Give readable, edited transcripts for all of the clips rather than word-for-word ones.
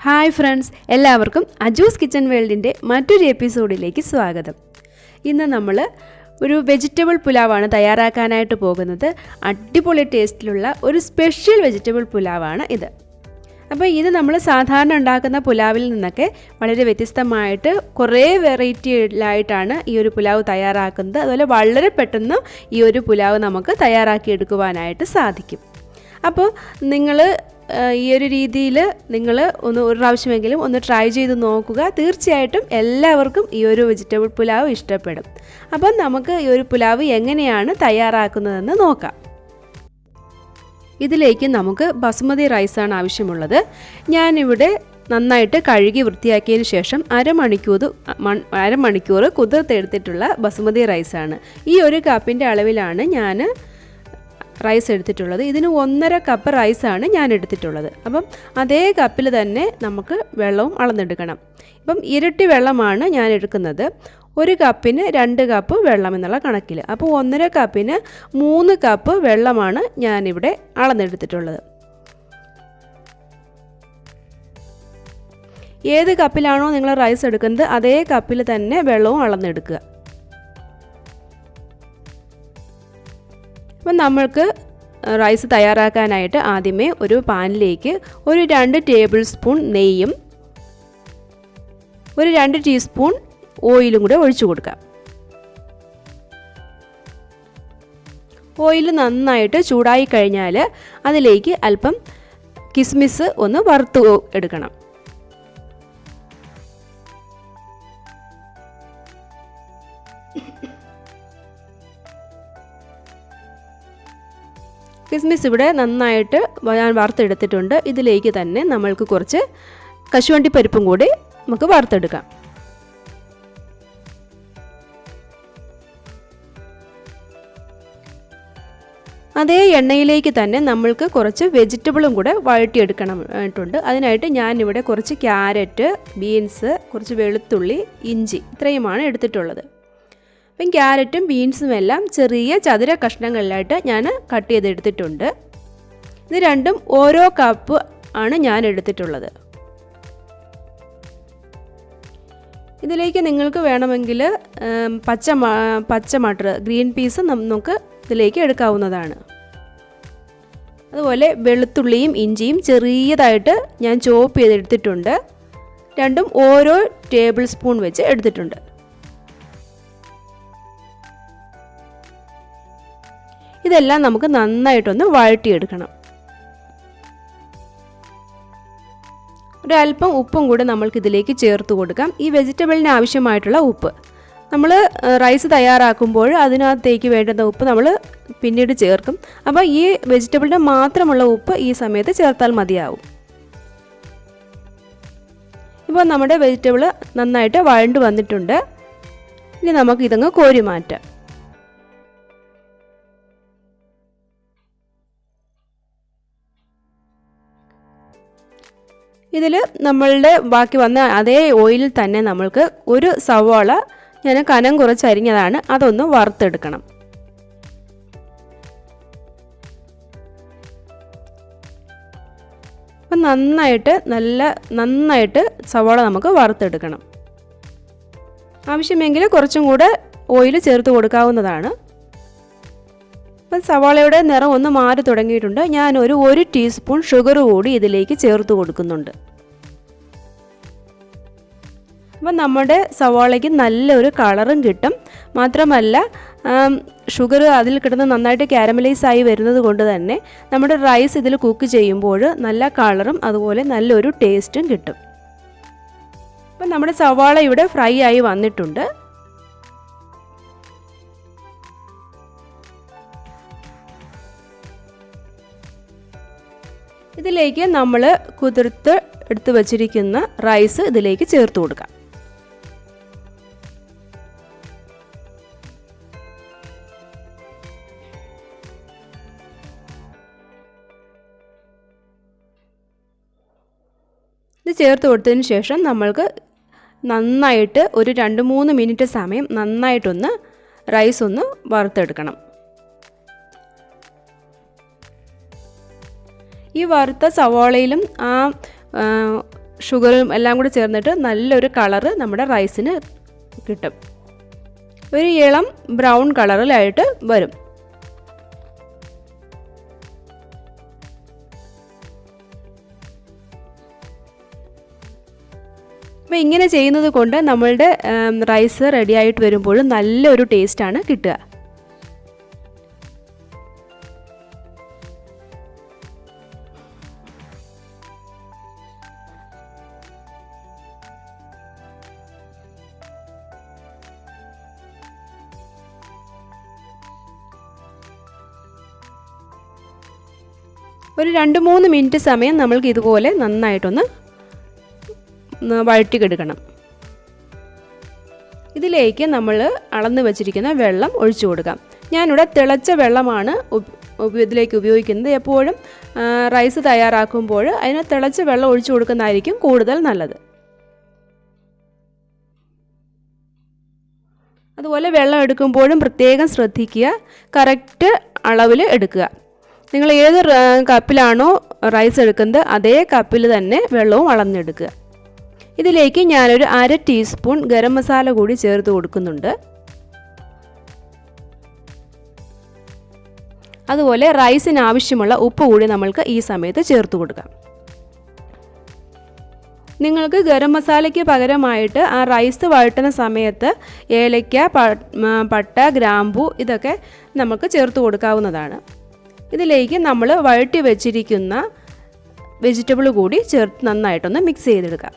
Hi friends, എല്ലാവർക്കും അജൂസ് kitchen വേൾഡിൻ്റെ മറ്റൊരു എപ്പിസോഡിലേക്ക് സ്വാഗതം. ഇന്ന് നമ്മൾ ഒരു വെജിറ്റബിൾ പുലാവാണ് തയ്യാറാക്കാനായിട്ട് പോകുന്നത്. അടിപൊളി ടേസ്റ്റിലുള്ള ഒരു സ്പെഷ്യൽ വെജിറ്റബിൾ പുലാവാണ് ഇത്. അപ്പോൾ ഇത് നമ്മൾ സാധാരണ ഉണ്ടാക്കുന്ന പുലാവിൽ നിന്നൊക്കെ വളരെ വ്യത്യസ്തമായിട്ട് കുറേ വെറൈറ്റിയിലായിട്ടാണ് ഈ ഒരു പുലാവ് തയ്യാറാക്കുന്നത്. അതുപോലെ വളരെ പെട്ടെന്ന് ഈ ഒരു പുലാവ് നമുക്ക് തയ്യാറാക്കിയെടുക്കുവാനായിട്ട് സാധിക്കും. അപ്പോൾ നിങ്ങൾ ഈ ഒരു രീതിയിൽ നിങ്ങൾ ഒരു പ്രാവശ്യമെങ്കിലും ഒന്ന് ട്രൈ ചെയ്ത് നോക്കുക. തീർച്ചയായിട്ടും എല്ലാവർക്കും ഈ ഒരു വെജിറ്റബിൾ പുലാവ് ഇഷ്ടപ്പെടും. അപ്പം നമുക്ക് ഈ ഒരു പുലാവ് എങ്ങനെയാണ് തയ്യാറാക്കുന്നതെന്ന് നോക്കാം. ഇതിലേക്ക് നമുക്ക് ബസുമതി റൈസാണ് ആവശ്യമുള്ളത്. ഞാനിവിടെ നന്നായിട്ട് കഴുകി വൃത്തിയാക്കിയതിന് ശേഷം അരമണിക്കൂർ കുതിർത്തെടുത്തിട്ടുള്ള ബസുമതി റൈസാണ്. ഈ ഒരു കപ്പിൻ്റെ അളവിലാണ് ഞാൻ റൈസ് എടുത്തിട്ടുള്ളത്. ഇതിന് 1.5 കപ്പ് റൈസാണ് ഞാൻ എടുത്തിട്ടുള്ളത്. അപ്പം അതേ കപ്പിൽ തന്നെ നമുക്ക് വെള്ളവും അളന്നെടുക്കണം. ഇപ്പം ഇരട്ടി വെള്ളമാണ് ഞാൻ എടുക്കുന്നത്. 1 കപ്പിന് 2 കപ്പ് വെള്ളം എന്നുള്ള കണക്കിൽ. അപ്പോൾ 1.5 കപ്പിന് 3 കപ്പ് വെള്ളമാണ് ഞാനിവിടെ അളന്നെടുത്തിട്ടുള്ളത്. ഏത് കപ്പിലാണോ നിങ്ങൾ റൈസ് എടുക്കുന്നത് അതേ കപ്പിൽ തന്നെ വെള്ളവും അളന്നെടുക്കുക. അപ്പം നമ്മൾക്ക് റൈസ് തയ്യാറാക്കാനായിട്ട് ആദ്യമേ ഒരു പാനിലേക്ക് ഒരു 2 ടേബിൾ സ്പൂൺ നെയ്യും ഒരു 2 ടീസ്പൂൺ ഓയിലും കൂടെ ഒഴിച്ചു കൊടുക്കാം. ഓയിൽ നന്നായിട്ട് ചൂടായി കഴിഞ്ഞാൽ അതിലേക്ക് അല്പം കിസ്മിസ് ഒന്ന് വറുത്ത് എടുക്കണം. കിസ്മിസ് ഇവിടെ നന്നായിട്ട് ഞാൻ വറുത്തെടുത്തിട്ടുണ്ട്. ഇതിലേക്ക് തന്നെ നമ്മൾക്ക് കുറച്ച് കശുവണ്ടി പരിപ്പും കൂടി നമുക്ക് വറുത്തെടുക്കാം. അതേ എണ്ണയിലേക്ക് തന്നെ നമ്മൾക്ക് കുറച്ച് വെജിറ്റബിളും കൂടെ വഴറ്റിയെടുക്കണമായിട്ടുണ്ട്. അതിനായിട്ട് ഞാനിവിടെ കുറച്ച് ക്യാരറ്റ്, ബീൻസ്, കുറച്ച് വെളുത്തുള്ളി, ഇഞ്ചി ഇത്രയുമാണ് എടുത്തിട്ടുള്ളത്. അപ്പം ക്യാരറ്റും ബീൻസും എല്ലാം ചെറിയ ചതുര കഷ്ണങ്ങളിലായിട്ട് ഞാൻ കട്ട് ചെയ്തെടുത്തിട്ടുണ്ട്. ഇത് രണ്ടും ഓരോ കപ്പ് ആണ് ഞാൻ എടുത്തിട്ടുള്ളത്. ഇതിലേക്ക് നിങ്ങൾക്ക് വേണമെങ്കിൽ പച്ച മട്ടർ, ഗ്രീൻ പീസ് നമുക്ക് ഇതിലേക്ക് എടുക്കാവുന്നതാണ്. അതുപോലെ വെളുത്തുള്ളിയും ഇഞ്ചിയും ചെറിയതായിട്ട് ഞാൻ ചോപ്പ് ചെയ്തെടുത്തിട്ടുണ്ട്. രണ്ടും ഓരോ ടേബിൾ സ്പൂൺ വെച്ച് എടുത്തിട്ടുണ്ട്. ഇതെല്ലാം നമുക്ക് നന്നായിട്ടൊന്ന് വഴറ്റിയെടുക്കണം. ഒരല്പം ഉപ്പും കൂടെ നമ്മൾക്കിതിലേക്ക് ചേർത്ത് കൊടുക്കാം. ഈ വെജിറ്റബിളിന് ആവശ്യമായിട്ടുള്ള ഉപ്പ് നമ്മൾ റൈസ് തയ്യാറാക്കുമ്പോൾ അതിനകത്തേക്ക് വേണ്ടുന്ന ഉപ്പ് നമ്മൾ പിന്നീട് ചേർക്കും. അപ്പോൾ ഈ വെജിറ്റബിളിന് മാത്രമുള്ള ഉപ്പ് ഈ സമയത്ത് ചേർത്താൽ മതിയാവും. ഇപ്പോൾ നമ്മുടെ വെജിറ്റബിൾ നന്നായിട്ട് വഴണ്ട് വന്നിട്ടുണ്ട്. ഇനി നമുക്ക് ഇതങ്ങ് കോരി മാറ്റാം. ഇതിൽ നമ്മളുടെ ബാക്കി വന്ന അതേ ഓയിലിൽ തന്നെ നമ്മൾക്ക് ഒരു സവാള ഞാൻ കനം കുറച്ച് അരിഞ്ഞതാണ്, അതൊന്ന് വറുത്തെടുക്കണം. അപ്പം നന്നായിട്ട് സവാള നമുക്ക് വറുത്തെടുക്കണം. ആവശ്യമെങ്കിൽ കുറച്ചും കൂടെ ഓയിൽ ചേർത്ത് കൊടുക്കാവുന്നതാണ്. അപ്പം സവാളയുടെ നിറം ഒന്ന് മാറി തുടങ്ങിയിട്ടുണ്ട്. ഞാനൊരു 1 ടീസ്പൂൺ ഷുഗർ കൂടി ഇതിലേക്ക് ചേർത്ത് കൊടുക്കുന്നുണ്ട്. അപ്പം നമ്മുടെ സവാളയ്ക്ക് നല്ലൊരു കളറും കിട്ടും. മാത്രമല്ല ഷുഗർ അതിൽ കിടന്ന് നന്നായിട്ട് കാരമലൈസ് ആയി വരുന്നത് കൊണ്ട് തന്നെ നമ്മുടെ റൈസ് ഇതിൽ കുക്ക് ചെയ്യുമ്പോൾ നല്ല കളറും അതുപോലെ നല്ലൊരു ടേസ്റ്റും കിട്ടും. അപ്പം നമ്മുടെ സവാള ഇവിടെ ഫ്രൈ ആയി വന്നിട്ടുണ്ട്. ഇതിലേക്ക് നമ്മൾ കുതിർത്ത് എടുത്ത് വച്ചിരിക്കുന്ന റൈസ് ഇതിലേക്ക് ചേർത്ത് കൊടുക്കാം. ഇത് ചേർത്ത് കൊടുത്തതിന് ശേഷം നമ്മൾക്ക് നന്നായിട്ട് ഒരു 2-3 മിനിറ്റ് സമയം നന്നായിട്ടൊന്ന് റൈസ് ഒന്ന് വറുത്തെടുക്കണം. ഈ വറുത്ത സവാളയിലും ആ ഷുഗറും എല്ലാം കൂടി ചേർന്നിട്ട് നല്ലൊരു കളറ് നമ്മുടെ റൈസിന് കിട്ടും. ഒരു ഇളം ബ്രൗൺ കളറിലായിട്ട് വരും. അപ്പോൾ ഇങ്ങനെ ചെയ്യുന്നത് കൊണ്ട് നമ്മളുടെ റൈസ് റെഡി ആയിട്ട് വരുമ്പോഴും നല്ലൊരു ടേസ്റ്റാണ് കിട്ടുക. ഒരു 2-3 മിനിറ്റ് സമയം നമ്മൾക്ക് ഇതുപോലെ നന്നായിട്ടൊന്ന് വഴറ്റിക്കെടുക്കണം. ഇതിലേക്ക് നമ്മൾ അളന്ന് വെച്ചിരിക്കുന്ന വെള്ളം ഒഴിച്ചു കൊടുക്കാം. ഞാനിവിടെ തിളച്ച വെള്ളമാണ് ഇതിലേക്ക് ഉപയോഗിക്കുന്നത്. എപ്പോഴും റൈസ് തയ്യാറാക്കുമ്പോൾ അതിന് തിളച്ച വെള്ളം ഒഴിച്ചു കൊടുക്കുന്നതായിരിക്കും കൂടുതൽ നല്ലത്. അതുപോലെ വെള്ളം എടുക്കുമ്പോഴും പ്രത്യേകം ശ്രദ്ധിക്കുക, കറക്റ്റ് അളവിൽ എടുക്കുക. നിങ്ങൾ ഏത് കപ്പിലാണോ റൈസ് എടുക്കുന്നത് അതേ കപ്പിൽ തന്നെ വെള്ളവും അളന്നെടുക്കുക. ഇതിലേക്ക് ഞാനൊരു 1/2 ടീസ്പൂൺ ഗരം മസാല കൂടി ചേർത്ത് കൊടുക്കുന്നുണ്ട്. അതുപോലെ റൈസിന് ആവശ്യമുള്ള ഉപ്പ് കൂടി നമ്മൾക്ക് ഈ സമയത്ത് ചേർത്ത് കൊടുക്കാം. നിങ്ങൾക്ക് ഗരം മസാലയ്ക്ക് പകരമായിട്ട് ആ റൈസ് വഴറ്റുന്ന സമയത്ത് ഏലക്ക, പട്ട, ഗ്രാമ്പൂ ഇതൊക്കെ നമുക്ക് ചേർത്ത് കൊടുക്കാവുന്നതാണ്. ഇതിലേക്ക് നമ്മൾ വഴറ്റി വെച്ചിരിക്കുന്ന വെജിറ്റബിൾ കൂടി ചേർത്ത് നന്നായിട്ടൊന്ന് മിക്സ് ചെയ്തെടുക്കാം.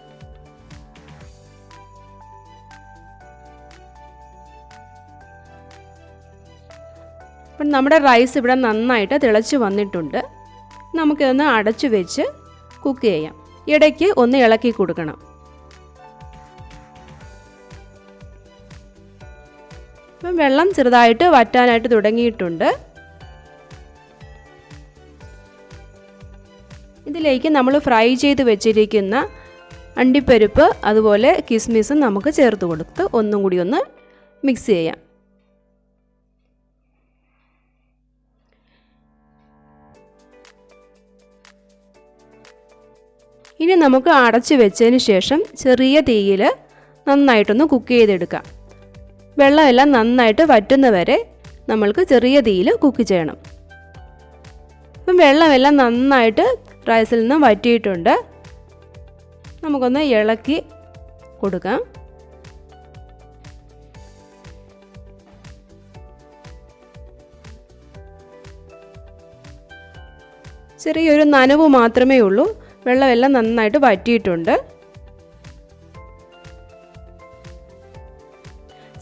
അപ്പം നമ്മുടെ റൈസ് ഇവിടെ നന്നായിട്ട് തിളച്ച് വന്നിട്ടുണ്ട്. നമുക്കിതൊന്ന് അടച്ചു വെച്ച് കുക്ക് ചെയ്യാം. ഇടയ്ക്ക് ഒന്ന് ഇളക്കി കൊടുക്കണം. അപ്പം വെള്ളം ചെറുതായിട്ട് വറ്റാനായിട്ട് തുടങ്ങിയിട്ടുണ്ട്. ഇതിലേക്ക് നമ്മൾ ഫ്രൈ ചെയ്ത് വെച്ചിരിക്കുന്ന അണ്ടിപ്പരിപ്പ് അതുപോലെ കിസ്മിസും നമുക്ക് ചേർത്ത് കൊടുത്ത് ഒന്നും കൂടി ഒന്ന് മിക്സ് ചെയ്യാം. ഇനി നമുക്ക് അടച്ചു വെച്ചതിന് ശേഷം ചെറിയ തീയിൽ നന്നായിട്ടൊന്ന് കുക്ക് ചെയ്തെടുക്കാം. വെള്ളമെല്ലാം നന്നായിട്ട് വറ്റുന്നവരെ നമ്മൾക്ക് ചെറിയ തീയിൽ കുക്ക് ചെയ്യണം. അപ്പം വെള്ളമെല്ലാം നന്നായിട്ട് റൈസിൽ നിന്ന് വറ്റിയിട്ടുണ്ട്. നമുക്കൊന്ന് ഇളക്കി കൊടുക്കാം. ചെറിയൊരു നനവ് മാത്രമേ ഉള്ളൂ. വെള്ളമെല്ലാം നന്നായിട്ട് വറ്റിയിട്ടുണ്ട്.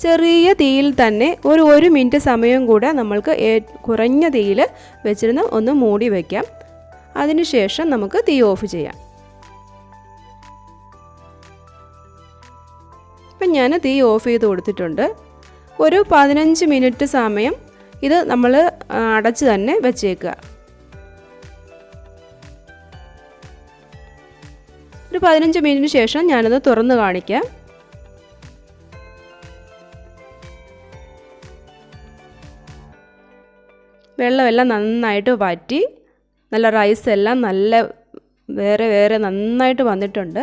ചെറിയ തീയിൽ തന്നെ ഒരു 1 മിനിറ്റ് സമയം കൂടെ നമ്മൾക്ക് കുറഞ്ഞ തീയിൽ വെച്ചിരുന്ന് ഒന്ന് മൂടി വയ്ക്കാം. അതിനുശേഷം നമുക്ക് തീ ഓഫ് ചെയ്യാം. ഇപ്പം ഞാൻ തീ ഓഫ് ചെയ്ത് കൊടുത്തിട്ടുണ്ട്. ഒരു 15 മിനിറ്റ് സമയം ഇത് നമ്മൾ അടച്ച് തന്നെ വെച്ചേക്കുക. ഒരു 15 മിനിറ്റിന് ശേഷം ഞാനത് തുറന്ന് കാണിക്കാം. വെള്ളമെല്ലാം നന്നായിട്ട് വറ്റി നല്ല റൈസ് എല്ലാം നല്ല വേറെ നന്നായിട്ട് വന്നിട്ടുണ്ട്.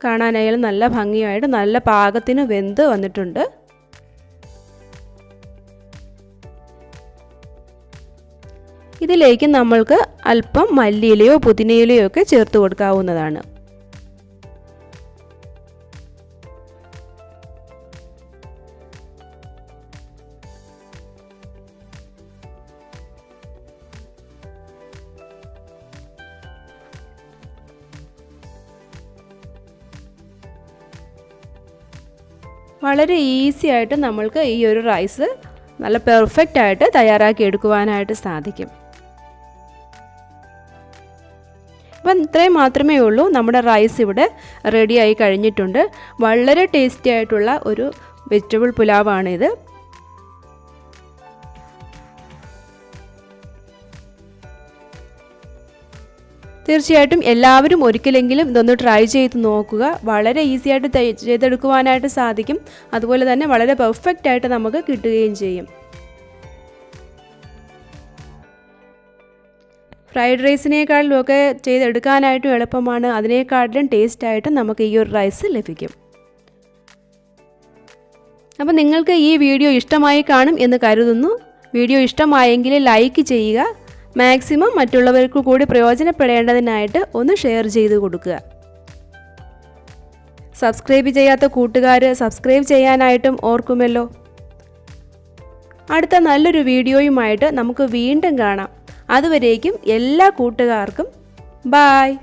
കാണാനായാലും നല്ല ഭംഗിയായിട്ട് നല്ല പാകത്തിന് വെന്ത് വന്നിട്ടുണ്ട്. ഇതിലേക്ക് നമ്മൾക്ക് അല്പം മല്ലിയിലയോ പുതിനയിലയോ ഒക്കെ ചേർത്ത് കൊടുക്കാവുന്നതാണ്. വളരെ ഈസി ആയിട്ട് നമ്മൾക്ക് ഈ ഒരു റൈസ് നല്ല പെർഫെക്റ്റ് ആയിട്ട് തയ്യാറാക്കി എടുക്കുവാനായിട്ട് സാധിക്കും. അപ്പം ഇത്രയും മാത്രമേ ഉള്ളൂ. നമ്മുടെ റൈസ് ഇവിടെ റെഡിയായി കഴിഞ്ഞിട്ടുണ്ട്. വളരെ ടേസ്റ്റി ആയിട്ടുള്ള ഒരു വെജിറ്റബിൾ പുലാവാണിത്. തീർച്ചയായിട്ടും എല്ലാവരും ഒരിക്കലെങ്കിലും ഇതൊന്ന് ട്രൈ ചെയ്ത് നോക്കുക. വളരെ ഈസി ആയിട്ട് ചെയ്തെടുക്കുവാനായിട്ട് സാധിക്കും. അതുപോലെ തന്നെ വളരെ പെർഫെക്റ്റ് ആയിട്ട് നമുക്ക് കിട്ടുകയും ചെയ്യും. ഫ്രൈഡ് റൈസിനേക്കാളിലും ഒക്കെ ചെയ്തെടുക്കാനായിട്ടും എളുപ്പമാണ്. അതിനേക്കാട്ടിലും ടേസ്റ്റായിട്ടും നമുക്ക് ഈ ഒരു റൈസ് ലഭിക്കും. അപ്പോൾ നിങ്ങൾക്ക് ഈ വീഡിയോ ഇഷ്ടമായി കാണും എന്ന് കരുതുന്നു. വീഡിയോ ഇഷ്ടമായെങ്കിൽ ലൈക്ക് ചെയ്യുക. മാക്സിമം മറ്റുള്ളവർക്ക് കൂടി പ്രയോജനപ്പെടേണ്ടതിനായിട്ട് ഒന്ന് ഷെയർ ചെയ്ത് കൊടുക്കുക. സബ്സ്ക്രൈബ് ചെയ്യാത്ത കൂട്ടുകാർ സബ്സ്ക്രൈബ് ചെയ്യാനായിട്ടും ഓർക്കുമല്ലോ. അടുത്ത നല്ലൊരു വീഡിയോയുമായിട്ട് നമുക്ക് വീണ്ടും കാണാം. അതുവരേക്കും എല്ലാ കൂട്ടുകാർക്കും ബായ്.